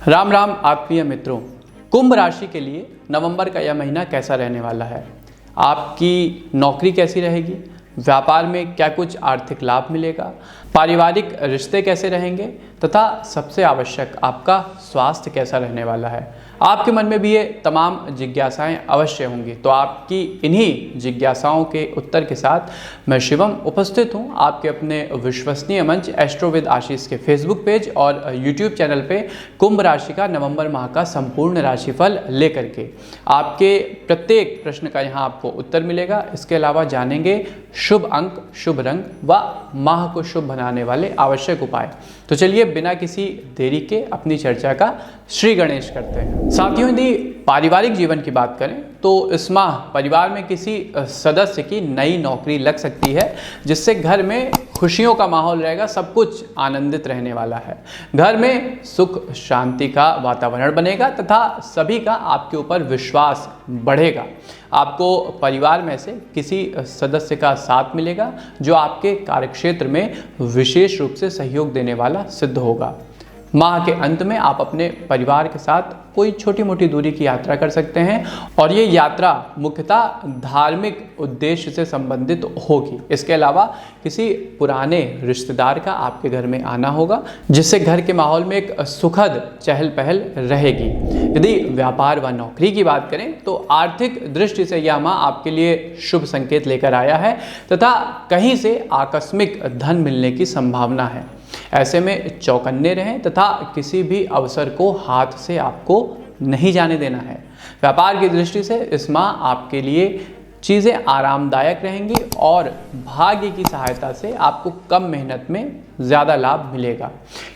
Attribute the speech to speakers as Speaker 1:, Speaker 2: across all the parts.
Speaker 1: राम राम आत्मीय मित्रों, कुंभ राशि के लिए नवंबर का यह महीना कैसा रहने वाला है। आपकी नौकरी कैसी रहेगी, व्यापार में क्या कुछ आर्थिक लाभ मिलेगा, पारिवारिक रिश्ते कैसे रहेंगे तथा सबसे आवश्यक आपका स्वास्थ्य कैसा रहने वाला है। आपके मन में भी ये तमाम जिज्ञासाएं अवश्य होंगी। तो आपकी इन्हीं जिज्ञासाओं के उत्तर के साथ मैं शिवम उपस्थित हूँ आपके अपने विश्वसनीय मंच एस्ट्रोविद आशीष के फेसबुक पेज और यूट्यूब चैनल पे कुंभ राशि का नवंबर माह का संपूर्ण राशिफल लेकर के। आपके प्रत्येक प्रश्न का यहाँ आपको उत्तर मिलेगा। इसके अलावा जानेंगे शुभ अंक, शुभ रंग व माह को शुभ बनाने वाले आवश्यक उपाय। तो चलिए बिना किसी देरी के अपनी चर्चा का श्री गणेश करते हैं। साथियों, यदि पारिवारिक जीवन की बात करें तो इस माह परिवार में किसी सदस्य की नई नौकरी लग सकती है, जिससे घर में खुशियों का माहौल रहेगा, सब कुछ आनंदित रहने वाला है। घर में सुख शांति का वातावरण बनेगा तथा सभी का आपके ऊपर विश्वास बढ़ेगा। आपको परिवार में से किसी सदस्य का साथ मिलेगा जो आपके कार्यक्षेत्र में विशेष रूप से सहयोग देने वाला सिद्ध होगा। माह के अंत में आप अपने परिवार के साथ कोई छोटी मोटी दूरी की यात्रा कर सकते हैं और ये यात्रा मुख्यतः धार्मिक उद्देश्य से संबंधित होगी। इसके अलावा किसी पुराने रिश्तेदार का आपके घर में आना होगा, जिससे घर के माहौल में एक सुखद चहल पहल रहेगी। यदि व्यापार व नौकरी की बात करें तो आर्थिक दृष्टि से यह माह आपके लिए शुभ संकेत लेकर आया है तथा कहीं से आकस्मिक धन मिलने की संभावना है। ऐसे में चौकन्ने रहें तथा किसी भी अवसर को हाथ से आपको नहीं जाने देना है। व्यापार की दृष्टि से इस माह आपके लिए चीज़ें आरामदायक रहेंगी और भाग्य की सहायता से आपको कम मेहनत में ज़्यादा लाभ मिलेगा।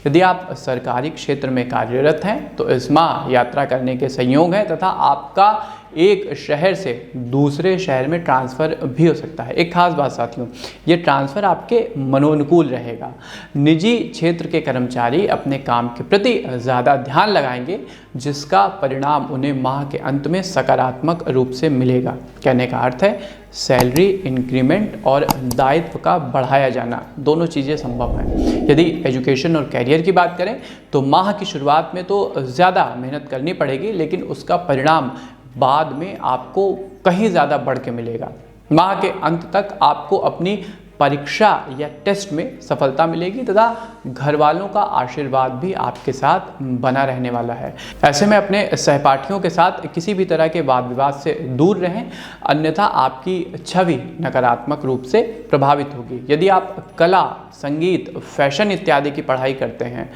Speaker 1: यदि आप सरकारी क्षेत्र में कार्यरत हैं तो इस माह यात्रा करने के संयोग हैं तथा आपका एक शहर से दूसरे शहर में ट्रांसफ़र भी हो सकता है। एक खास बात साथियों, ये ट्रांसफ़र आपके मनोनुकूल रहेगा। निजी क्षेत्र के कर्मचारी अपने काम के प्रति ज़्यादा ध्यान लगाएंगे, जिसका परिणाम उन्हें माह के अंत में सकारात्मक रूप से मिलेगा। कहने का अर्थ है सैलरी इंक्रीमेंट और दायित्व का बढ़ाया जाना, दोनों चीज़ें संभव हैं। यदि एजुकेशन और कैरियर की बात करें तो माह की शुरुआत में तो ज़्यादा मेहनत करनी पड़ेगी, लेकिन उसका परिणाम बाद में आपको कहीं ज़्यादा बढ़ के मिलेगा। माह के अंत तक आपको अपनी परीक्षा या टेस्ट में सफलता मिलेगी तथा घर वालों का आशीर्वाद भी आपके साथ बना रहने वाला है। ऐसे में अपने सहपाठियों के साथ किसी भी तरह के वाद विवाद से दूर रहें, अन्यथा आपकी छवि नकारात्मक रूप से प्रभावित होगी। यदि आप कला, संगीत, फैशन इत्यादि की पढ़ाई करते हैं,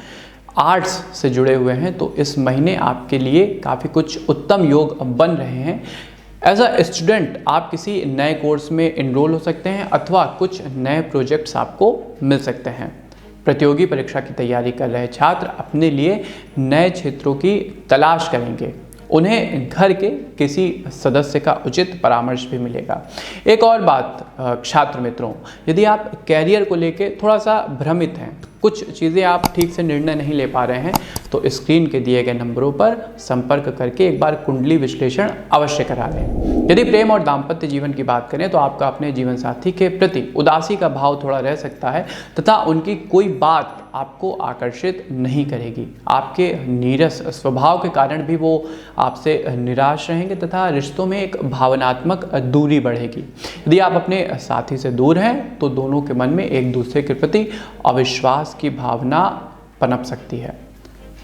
Speaker 1: आर्ट्स से जुड़े हुए हैं, तो इस महीने आपके लिए काफ़ी कुछ उत्तम योग बन रहे हैं। एज अ स्टूडेंट आप किसी नए कोर्स में इनरोल हो सकते हैं अथवा कुछ नए प्रोजेक्ट्स आपको मिल सकते हैं। प्रतियोगी परीक्षा की तैयारी कर रहे छात्र अपने लिए नए क्षेत्रों की तलाश करेंगे। उन्हें घर के किसी सदस्य का उचित परामर्श भी मिलेगा। एक और बात छात्र मित्रों, यदि आप कैरियर को लेकर थोड़ा सा भ्रमित हैं, कुछ चीज़ें आप ठीक से निर्णय नहीं ले पा रहे हैं, तो स्क्रीन के दिए गए नंबरों पर संपर्क करके एक बार कुंडली विश्लेषण अवश्य करा लें। यदि प्रेम और दाम्पत्य जीवन की बात करें तो आपका अपने जीवन साथी के प्रति उदासी का भाव थोड़ा रह सकता है तथा उनकी कोई बात आपको आकर्षित नहीं करेगी। आपके नीरस स्वभाव के कारण भी वो आपसे निराश रहेंगे तथा रिश्तों में एक भावनात्मक दूरी बढ़ेगी। यदि आप अपने साथी से दूर हैं तो दोनों के मन में एक दूसरे के प्रति अविश्वास की भावना पनप सकती है।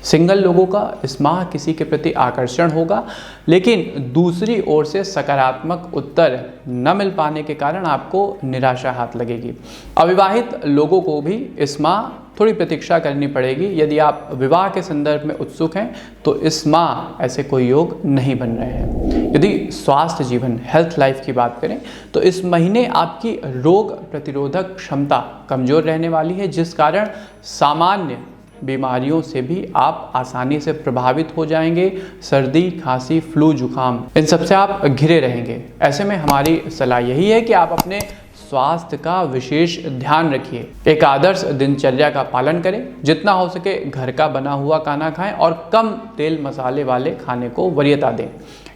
Speaker 1: सिंगल लोगों का इस माह किसी के प्रति आकर्षण होगा, लेकिन दूसरी ओर से सकारात्मक उत्तर न मिल पाने के कारण आपको निराशा हाथ लगेगी। अविवाहित लोगों को भी इस माह थोड़ी प्रतीक्षा करनी पड़ेगी। यदि आप विवाह के संदर्भ में उत्सुक हैं तो इस माह ऐसे कोई योग नहीं बन रहे हैं। यदि स्वास्थ्य जीवन, हेल्थ लाइफ की बात करें तो इस महीने आपकी रोग प्रतिरोधक क्षमता कमज़ोर रहने वाली है, जिस कारण सामान्य बीमारियों से भी आप आसानी से प्रभावित हो जाएंगे। सर्दी, खांसी, फ्लू, जुकाम, इन सबसे आप घिरे रहेंगे। ऐसे में हमारी सलाह यही है कि आप अपने स्वास्थ्य का विशेष ध्यान रखिए। एक आदर्श दिनचर्या का पालन करें, जितना हो सके घर का बना हुआ खाना खाएं और कम तेल मसाले वाले खाने को वरीयता दें।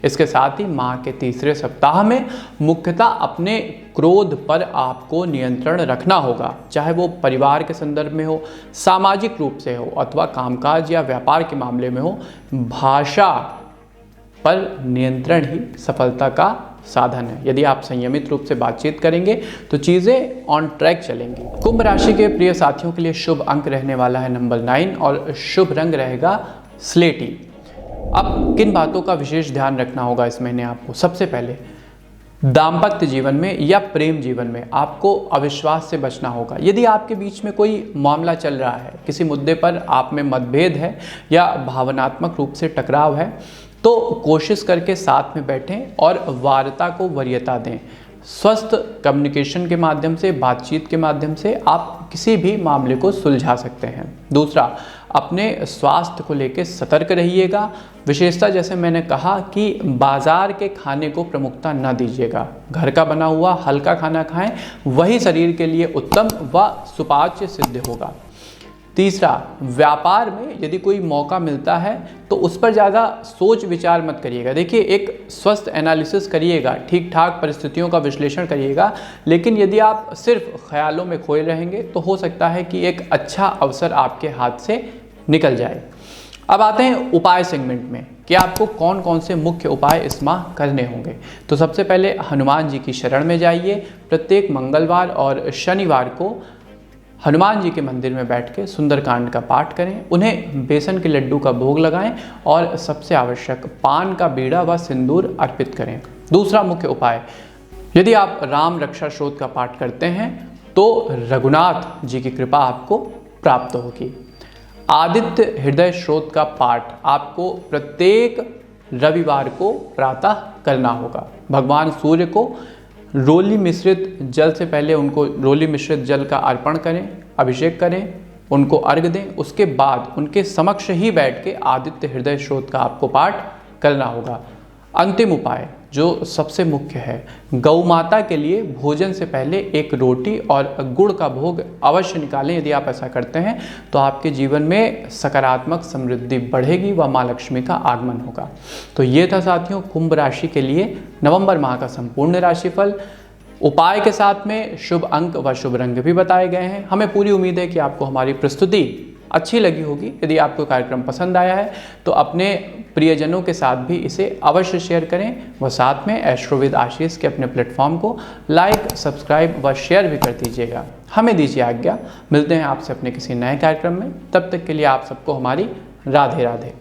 Speaker 1: इसके साथ ही माह के तीसरे सप्ताह में मुख्यतः अपने क्रोध पर आपको नियंत्रण रखना होगा, चाहे वो परिवार के संदर्भ में हो, सामाजिक रूप से हो अथवा कामकाज या व्यापार के मामले में हो। भाषा पर नियंत्रण ही सफलता का साधन है। यदि आप संयमित रूप से बातचीत करेंगे तो चीज़ें ऑन ट्रैक चलेंगी। कुंभ राशि के प्रिय साथियों के लिए शुभ अंक रहने वाला है नंबर 9 और शुभ रंग रहेगा स्लेटी। अब किन बातों का विशेष ध्यान रखना होगा इस महीने आपको? सबसे पहले दाम्पत्य जीवन में या प्रेम जीवन में आपको अविश्वास से बचना होगा। यदि आपके बीच में कोई मामला चल रहा है, किसी मुद्दे पर आप में मतभेद है या भावनात्मक रूप से टकराव है, तो कोशिश करके साथ में बैठें और वार्ता को वरीयता दें। स्वस्थ कम्युनिकेशन के माध्यम से, बातचीत के माध्यम से आप किसी भी मामले को सुलझा सकते हैं। दूसरा, अपने स्वास्थ्य को लेकर सतर्क रहिएगा। विशेषता जैसे मैंने कहा कि बाजार के खाने को प्रमुखता न दीजिएगा। घर का बना हुआ हल्का खाना खाएं, वही शरीर के लिए उत्तम व सुपाच्य सिद्ध होगा। तीसरा, व्यापार में यदि कोई मौका मिलता है तो उस पर ज़्यादा सोच विचार मत करिएगा। देखिए, एक स्वस्थ एनालिसिस करिएगा, ठीक ठाक परिस्थितियों का विश्लेषण करिएगा, लेकिन यदि आप सिर्फ ख्यालों में खोए रहेंगे तो हो सकता है कि एक अच्छा अवसर आपके हाथ से निकल जाए। अब आते हैं उपाय सेगमेंट में कि आपको कौन कौन से मुख्य उपाय इस माह करने होंगे। तो सबसे पहले हनुमान जी की शरण में जाइए। प्रत्येक मंगलवार और शनिवार को हनुमान जी के मंदिर में बैठ के सुंदरकांड का पाठ करें, उन्हें बेसन के लड्डू का भोग लगाएं और सबसे आवश्यक पान का बीड़ा व सिंदूर अर्पित करें। दूसरा मुख्य उपाय, यदि आप राम रक्षा स्तोत्र का पाठ करते हैं तो रघुनाथ जी की कृपा आपको प्राप्त होगी। आदित्य हृदय स्तोत्र का पाठ आपको प्रत्येक रविवार को प्रातः करना होगा। भगवान सूर्य को रोली मिश्रित जल से पहले उनको रोली मिश्रित जल का अर्पण करें, अभिषेक करें, उनको अर्घ दें। उसके बाद उनके समक्ष ही बैठ के आदित्य हृदय स्तोत्र का आपको पाठ करना होगा। अंतिम उपाय जो सबसे मुख्य है, गौ माता के लिए भोजन से पहले एक रोटी और गुड़ का भोग अवश्य निकालें। यदि आप ऐसा करते हैं तो आपके जीवन में सकारात्मक समृद्धि बढ़ेगी व माँ लक्ष्मी का आगमन होगा। तो ये था साथियों कुंभ राशि के लिए नवंबर माह का संपूर्ण राशिफल। उपाय के साथ में शुभ अंक व शुभ रंग भी बताए गए हैं। हमें पूरी उम्मीद है कि आपको हमारी प्रस्तुति अच्छी लगी होगी। यदि आपको कार्यक्रम पसंद आया है तो अपने प्रियजनों के साथ भी इसे अवश्य शेयर करें व साथ में एस्ट्रोविद आशीष के अपने प्लेटफॉर्म को लाइक, सब्सक्राइब व शेयर भी कर दीजिएगा। हमें दीजिए आज्ञा, मिलते हैं आपसे अपने किसी नए कार्यक्रम में। तब तक के लिए आप सबको हमारी राधे राधे।